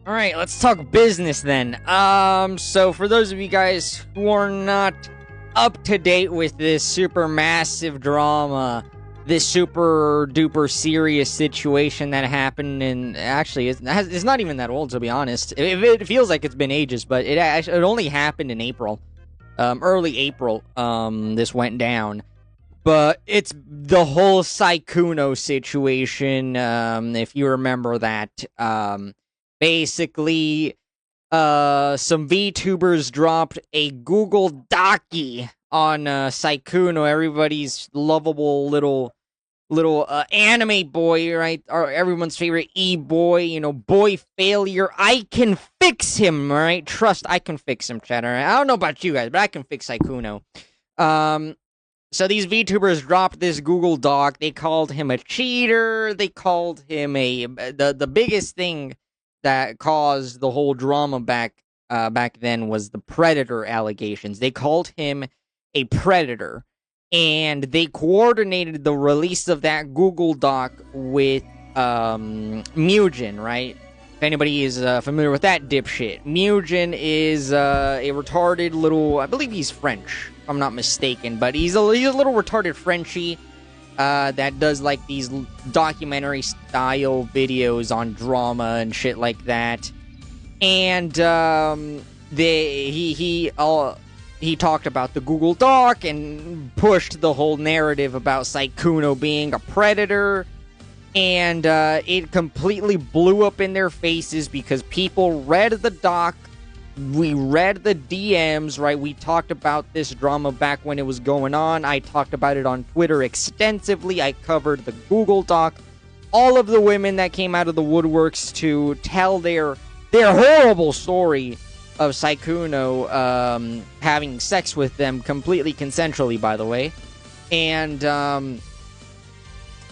All right, let's talk business then. So for those of you guys who are not up to date with this super massive drama, this super duper serious situation that happened, and actually it's not even that old, to be honest. It feels like it's been ages, but it only happened in April, early April. This went down. But it's the whole Sykkuno situation, if you remember that. Basically, some VTubers dropped a Google Docky on Sykkuno, everybody's lovable little anime boy, right? Or everyone's favorite e-boy, boy failure. I can fix him, right? Trust, I can fix him, Chatter. I don't know about you guys, but I can fix Sykkuno. So these VTubers dropped this Google Doc. They called him a cheater. They called him the biggest thing that caused the whole drama back then was the predator allegations. They called him a predator, and they coordinated the release of that Google Doc with Mugen, right? If anybody is familiar with that dipshit, Mugen is a retarded little, I believe he's French, if I'm not mistaken, but he's a little retarded Frenchie that does like these documentary style videos on drama and shit like that. And he talked about the Google Doc and pushed the whole narrative about Sykkuno being a predator. And it completely blew up in their faces because people read the doc. We read the DMs, right? We talked about this drama back when it was going on. I talked about it on Twitter extensively. I covered the Google Doc. All of the women that came out of the woodworks to tell their horrible story of Sykkuno having sex with them completely consensually, by the way. And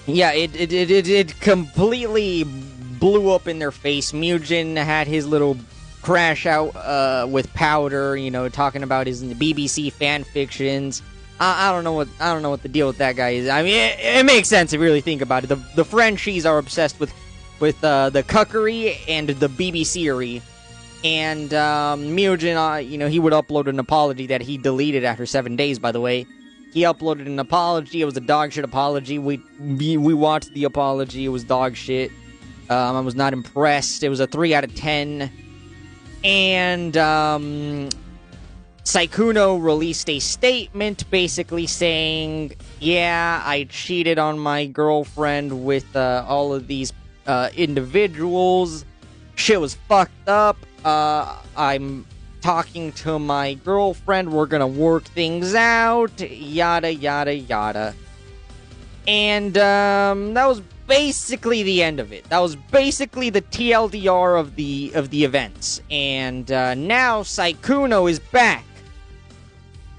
yeah, it completely blew up in their face. Mugen had his little crash out with Powder, talking about his BBC fan fictions. I don't know what the deal with that guy is. I mean, it makes sense if you really think about it. The Frenchies are obsessed with the cuckery and the BBC-ery. And Mugen, he would upload an apology that he deleted after 7 days, by the way. He uploaded an apology. It was a dog shit apology. We watched the apology. It was dog shit. I was not impressed. It was a 3 out of 10. And Sykkuno released a statement basically saying, yeah, I cheated on my girlfriend with all of these individuals. Shit was fucked up. I'm talking to my girlfriend. We're gonna work things out. Yada, yada, yada. And that was basically the end of it. That was basically the TLDR of the events. And now Sykkuno is back.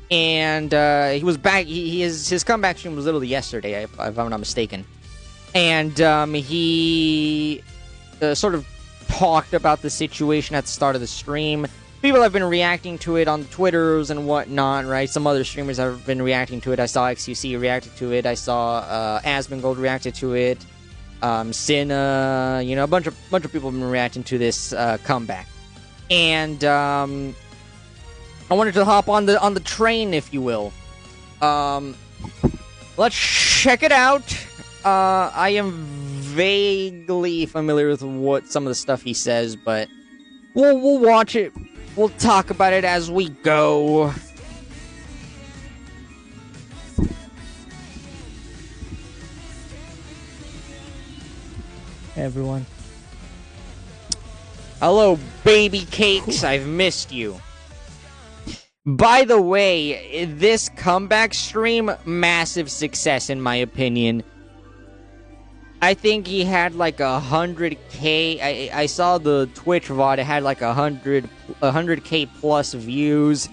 And he was back. His comeback stream was literally yesterday, if I'm not mistaken. And he sort of talked about the situation at the start of the stream. People have been reacting to it on Twitters and whatnot, right? Some other streamers have been reacting to it. I saw XQC reacted to it. I saw Asmongold reacted to it. Cinna, a bunch of people have been reacting to this comeback. And I wanted to hop on the train, if you will. Let's check it out. I am vaguely familiar with what some of the stuff he says, but we'll watch it. We'll talk about it as we go. Hey everyone. Hello, baby cakes. I've missed you. By the way, this comeback stream, massive success in my opinion. I think he had like 100K. I saw the Twitch VOD. It had like 100K plus views,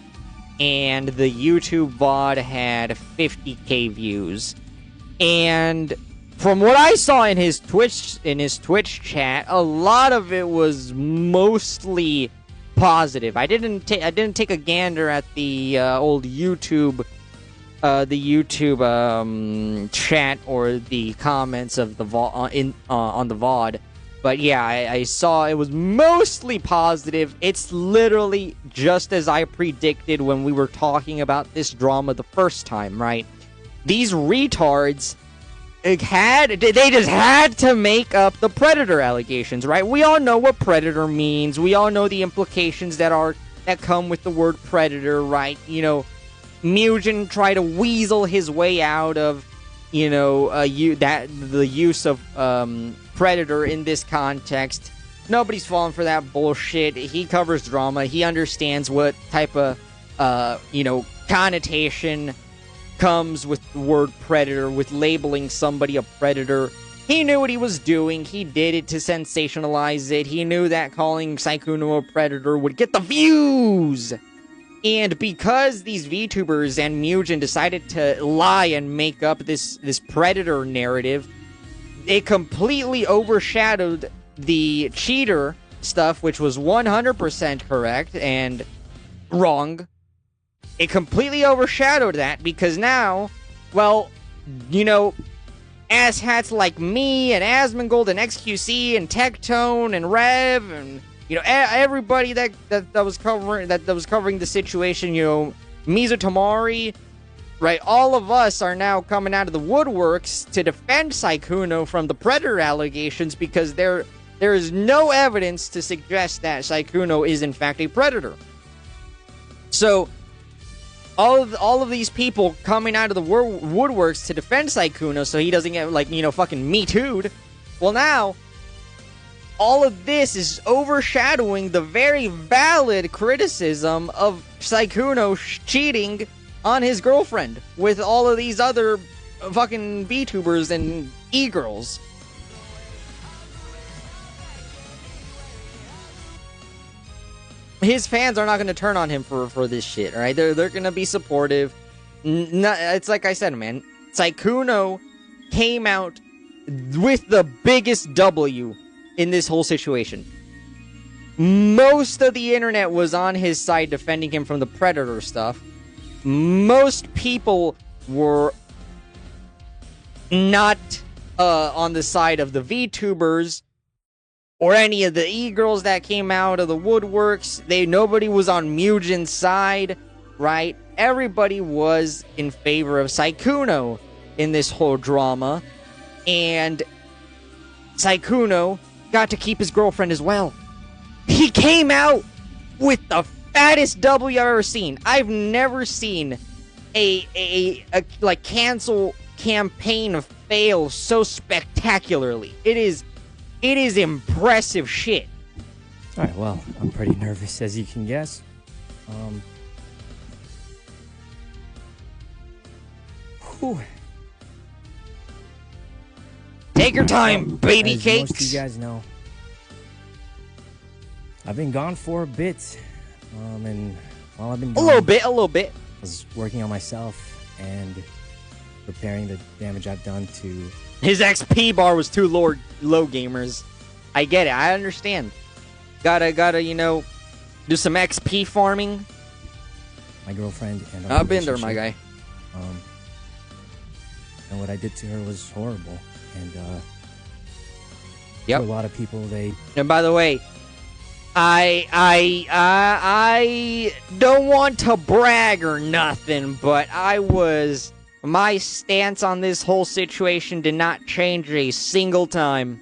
and the YouTube VOD had 50K views. And from what I saw in his Twitch chat, a lot of it was mostly positive. I didn't take a gander at the old YouTube. Chat or the comments of the on the VOD, But yeah, I saw it was mostly positive. It's literally just as I predicted when we were talking about this drama the first time, right? These retards they just had to make up the Predator allegations, right? We all know what Predator means. We all know the implications that come with the word Predator, right? You know, Mugen tried to weasel his way out of, you know, the use of Predator in this context. Nobody's falling for that bullshit. He covers drama. He understands what type of, connotation comes with the word Predator, with labeling somebody a predator. He knew what he was doing. He did it to sensationalize it. He knew that calling Sykkuno a predator would get the views. And because these VTubers and Mugen decided to lie and make up this predator narrative, it completely overshadowed the cheater stuff, which was 100% correct and wrong. It completely overshadowed that because now, well, you know, asshats like me and Asmongold and XQC and Tectone and Rev and, you know, everybody that was covering the situation, you know, Mizu Tamari, right? All of us are now coming out of the woodworks to defend Sykkuno from the Predator allegations because there is no evidence to suggest that Sykkuno is in fact a predator. So all of these people coming out of the woodworks to defend Sykkuno so he doesn't get, like, you know, fucking Me Too'd. Well, now, all of this is overshadowing the very valid criticism of Sykkuno cheating on his girlfriend with all of these other fucking VTubers and e-girls. His fans are not going to turn on him for this shit, alright? They're going to be supportive. It's like I said, man. Sykkuno came out with the biggest W in this whole situation. Most of the internet was on his side defending him from the Predator stuff. Most people were not on the side of the VTubers or any of the e-girls that came out of the woodworks. Nobody was on Mugen's side, right? Everybody was in favor of Sykkuno in this whole drama, and Sykkuno got to keep his girlfriend as well. He came out with the fattest W I've ever seen. I've never seen a cancel campaign fail so spectacularly. It is impressive shit. Alright, well, I'm pretty nervous, as you can guess. Whew. Take your time, baby as cakes. Most of you guys know, I've been gone for a bit. And while I've been gone, a little bit. I was working on myself and repairing the damage I've done to... His XP bar was too low, gamers. I get it. I understand. Gotta, you know, do some XP farming. My girlfriend and I've been there, my guy. And what I did to her was horrible. And, yep. For a lot of people, And by the way, I don't want to brag or nothing, but my stance on this whole situation did not change a single time.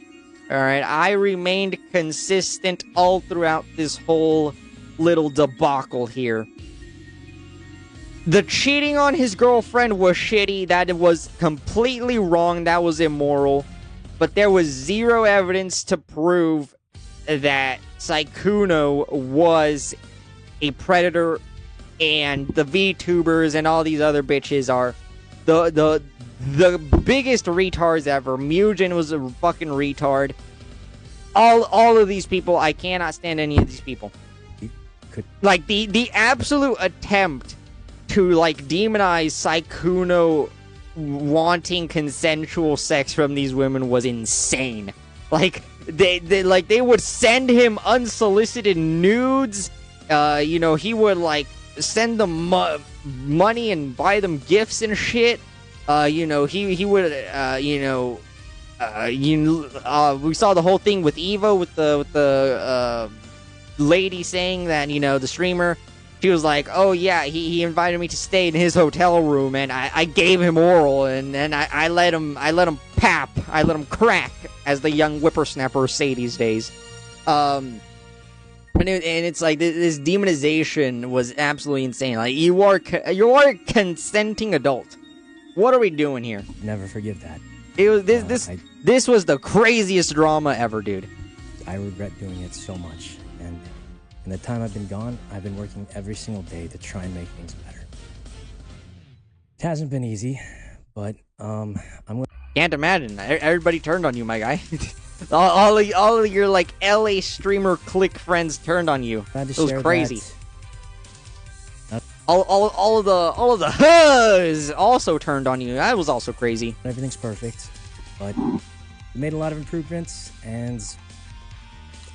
Alright, I remained consistent all throughout this whole little debacle here. The cheating on his girlfriend was shitty. That was completely wrong. That was immoral. But there was zero evidence to prove that Sykkuno was a predator, and the VTubers and all these other bitches are the biggest retards ever. Mugen was a fucking retard. All of these people, I cannot stand any of these people. Like, the absolute attempt to, like, demonize Sykkuno wanting consensual sex from these women was insane. Like, they would send him unsolicited nudes. You know, he would, like, send them money and buy them gifts and shit. You know, he would, we saw the whole thing with Evo with the lady saying that, the streamer, she was like, oh yeah, he invited me to stay in his hotel room, and I gave him oral, and then I let him pap, I let him crack, as the young whippersnappers say these days. And it's like this demonization was absolutely insane. Like, you are a consenting adult. What are we doing here? Never forgive that. It was this was the craziest drama ever, dude. I regret doing it so much, and in the time I've been gone, I've been working every single day to try and make things better. It hasn't been easy, but I'm gonna... Can't imagine. Everybody turned on you, my guy. all of your like LA streamer clique friends turned on you. It was crazy. All of the huhs also turned on you. That was also crazy. Everything's perfect, but we made a lot of improvements, and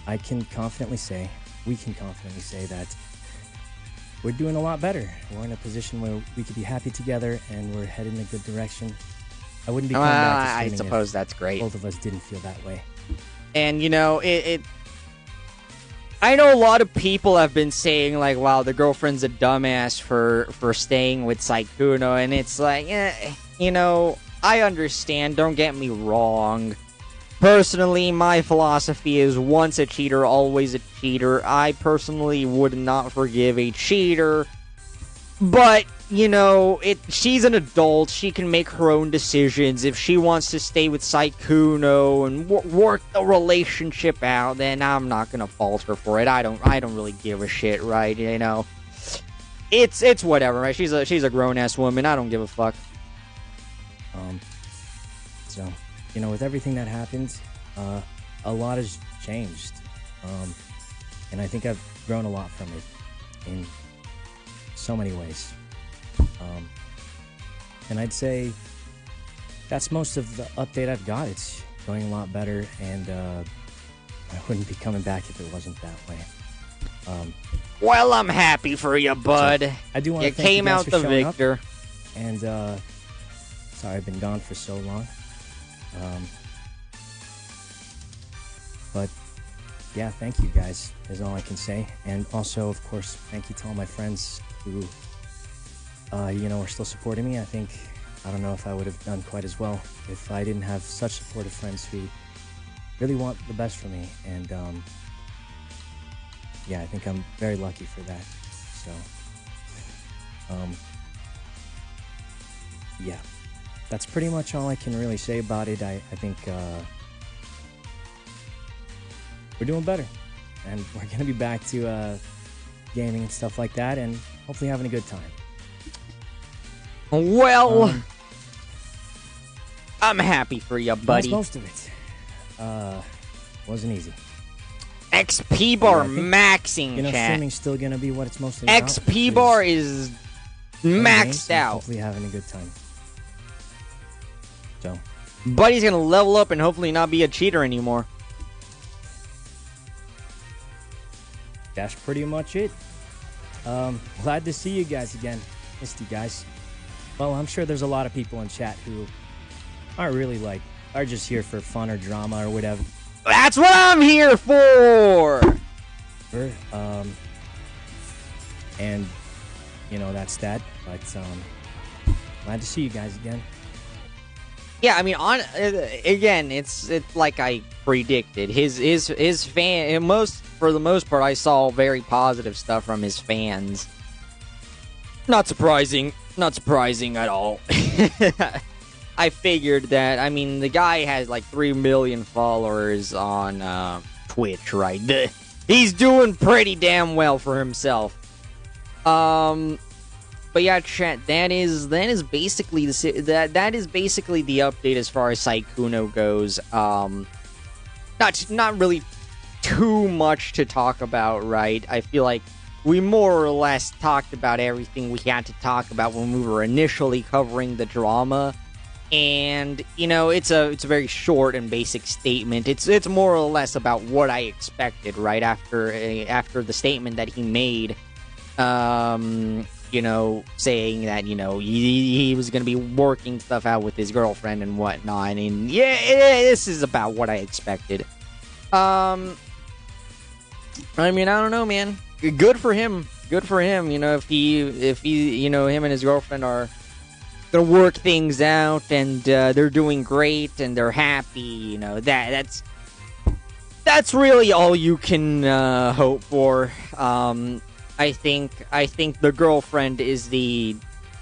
we can confidently say that we're doing a lot better. We're in a position where we could be happy together, and we're headed in a good direction. I wouldn't be coming back to streaming. I suppose that's great. Both of us didn't feel that way. And I know a lot of people have been saying, like, wow, the girlfriend's a dumbass for staying with Sykkuno, and it's like, I understand, don't get me wrong. Personally, my philosophy is once a cheater, always a cheater. I personally would not forgive a cheater, but, she's an adult, she can make her own decisions. If she wants to stay with Sykkuno and work the relationship out, then I'm not gonna fault her for it. I don't really give a shit, right? It's whatever, right? She's a grown-ass woman, I don't give a fuck. So, with everything that happened, a lot has changed. And I think I've grown a lot from it in so many ways. And I'd say that's most of the update I've got. It's going a lot better, and I wouldn't be coming back if it wasn't that way. Well, I'm happy for you, bud. So I do want to you thank came you guys out for the showing victor. Up. And sorry I've been gone for so long. But yeah, thank you guys is all I can say. And also, of course, thank you to all my friends who are still supporting me. I don't know if I would have done quite as well if I didn't have such supportive friends who really want the best for me. And yeah, I think I'm very lucky for that. So yeah, that's pretty much all I can really say about it. I think we're doing better, and we're gonna be back to gaming and stuff like that, and hopefully having a good time. Well, I'm happy for you, buddy. Most of it wasn't easy. XP bar maxing, chat. Streaming's still gonna be what it's mostly about. XP bar is maxed out. Hopefully having a good time. So, buddy's gonna level up and hopefully not be a cheater anymore. That's pretty much it. Glad to see you guys again. Missed you guys. Well, I'm sure there's a lot of people in chat who aren't really are just here for fun or drama or whatever. That's what I'm here for! And, that's that. But, glad to see you guys again. Yeah, I mean, again, it's like I predicted. His for the most part, I saw very positive stuff from his fans. Not surprising at all. I figured that. I mean, the guy has like 3 million followers on Twitch, right? He's doing pretty damn well for himself. But yeah, chat. That is basically that is basically the update as far as Sykkuno goes. Not really too much to talk about, right? I feel like we more or less talked about everything we had to talk about when we were initially covering the drama. And it's a very short and basic statement. It's more or less about what I expected right after the statement that he made saying that, he was going to be working stuff out with his girlfriend and whatnot. And yeah, this is about what I expected. I mean, I don't know, man. Good for him. Good for him. If he, him and his girlfriend are gonna work things out, and they're doing great, and they're happy. That's really all you can hope for. I think the girlfriend is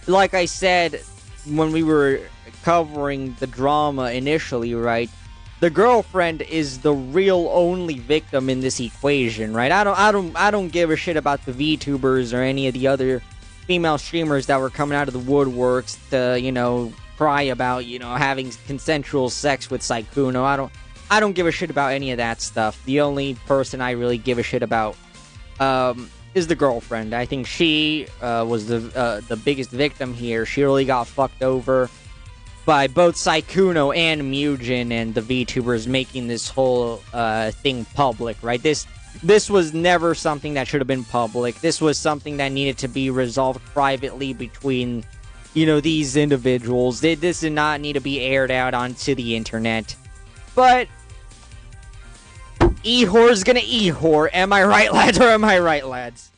like I said when we were covering the drama initially, right? The girlfriend is the real only victim in this equation, right? I don't give a shit about the VTubers or any of the other female streamers that were coming out of the woodworks to, cry about, having consensual sex with Sykkuno. I don't give a shit about any of that stuff. The only person I really give a shit about is the girlfriend. I think she was the biggest victim here. She really got fucked over by both Sykkuno and Mugen and the VTubers making this whole thing public, right? This was never something that should have been public. This was something that needed to be resolved privately between, these individuals. This did not need to be aired out onto the internet. But E-whore's gonna E-whore. Am I right, lads, or am I right, lads?